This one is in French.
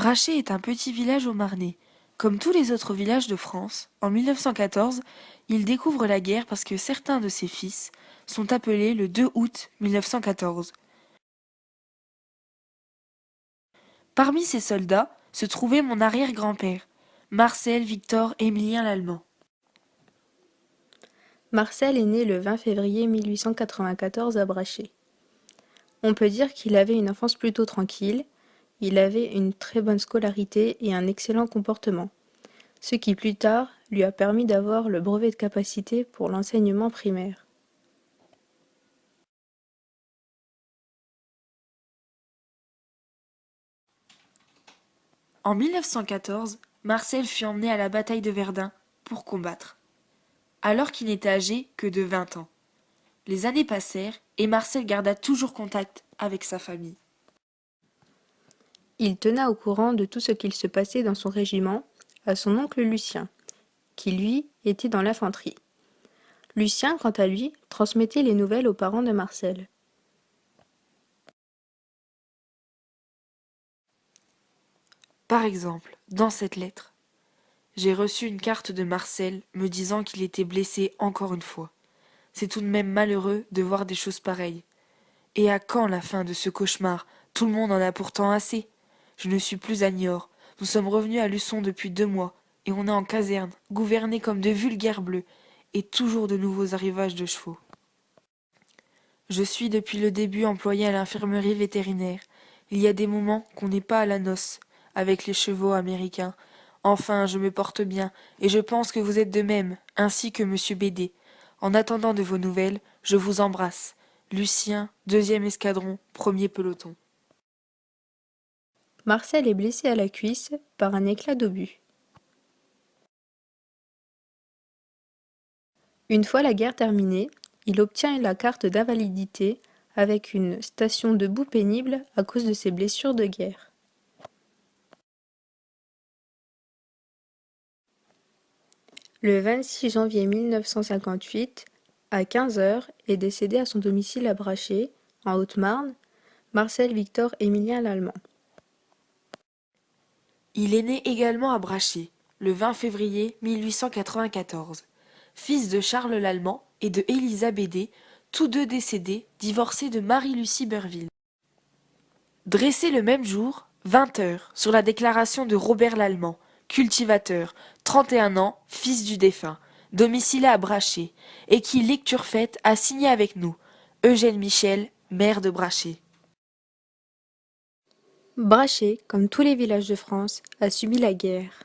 Brachet est un petit village au Marnais. Comme tous les autres villages de France, en 1914, il découvre la guerre parce que certains de ses fils sont appelés le 2 août 1914. Parmi ces soldats se trouvait mon arrière-grand-père, Marcel Victor Émilien Lallemand. Marcel est né le 20 février 1894 à Brachet. On peut dire qu'il avait une enfance plutôt tranquille, il avait une très bonne scolarité et un excellent comportement, ce qui plus tard lui a permis d'avoir le brevet de capacité pour l'enseignement primaire. En 1914, Marcel fut emmené à la bataille de Verdun pour combattre, alors qu'il n'était âgé que de 20 ans. Les années passèrent et Marcel garda toujours contact avec sa famille. Il tenait au courant de tout ce qu'il se passait dans son régiment à son oncle Lucien, qui lui était dans l'infanterie. Lucien, quant à lui, transmettait les nouvelles aux parents de Marcel. Par exemple, dans cette lettre, j'ai reçu une carte de Marcel me disant qu'il était blessé encore une fois. C'est tout de même malheureux de voir des choses pareilles. Et à quand la fin de ce cauchemar? Tout le monde en a pourtant assez. Je ne suis plus à Niort. Nous sommes revenus à Luçon depuis 2 mois, et on est en caserne, gouvernés comme de vulgaires bleus, et toujours de nouveaux arrivages de chevaux. Je suis depuis le début employé à l'infirmerie vétérinaire. Il y a des moments qu'on n'est pas à la noce avec les chevaux américains. Enfin, je me porte bien, et je pense que vous êtes de même, ainsi que monsieur Bédé. En attendant de vos nouvelles, je vous embrasse. Lucien, 2e escadron, 1er peloton. Marcel est blessé à la cuisse par un éclat d'obus. Une fois la guerre terminée, il obtient la carte d'invalidité avec une station debout pénible à cause de ses blessures de guerre. Le 26 janvier 1958, à 15 heures, est décédé à son domicile à Brachet, en Haute-Marne, Marcel Victor Émilien Lallemand. Il est né également à Brachet, le 20 février 1894. Fils de Charles Lallemand et de Élisa Bédé, tous deux décédés, divorcés de Marie-Lucie Berville. Dressé le même jour, 20 heures, sur la déclaration de Robert Lallemand, cultivateur, 31 ans, fils du défunt, domicilé à Brachet, et qui, lecture faite, a signé avec nous, Eugène Michel, maire de Brachet. Brachet, comme tous les villages de France, a subi la guerre.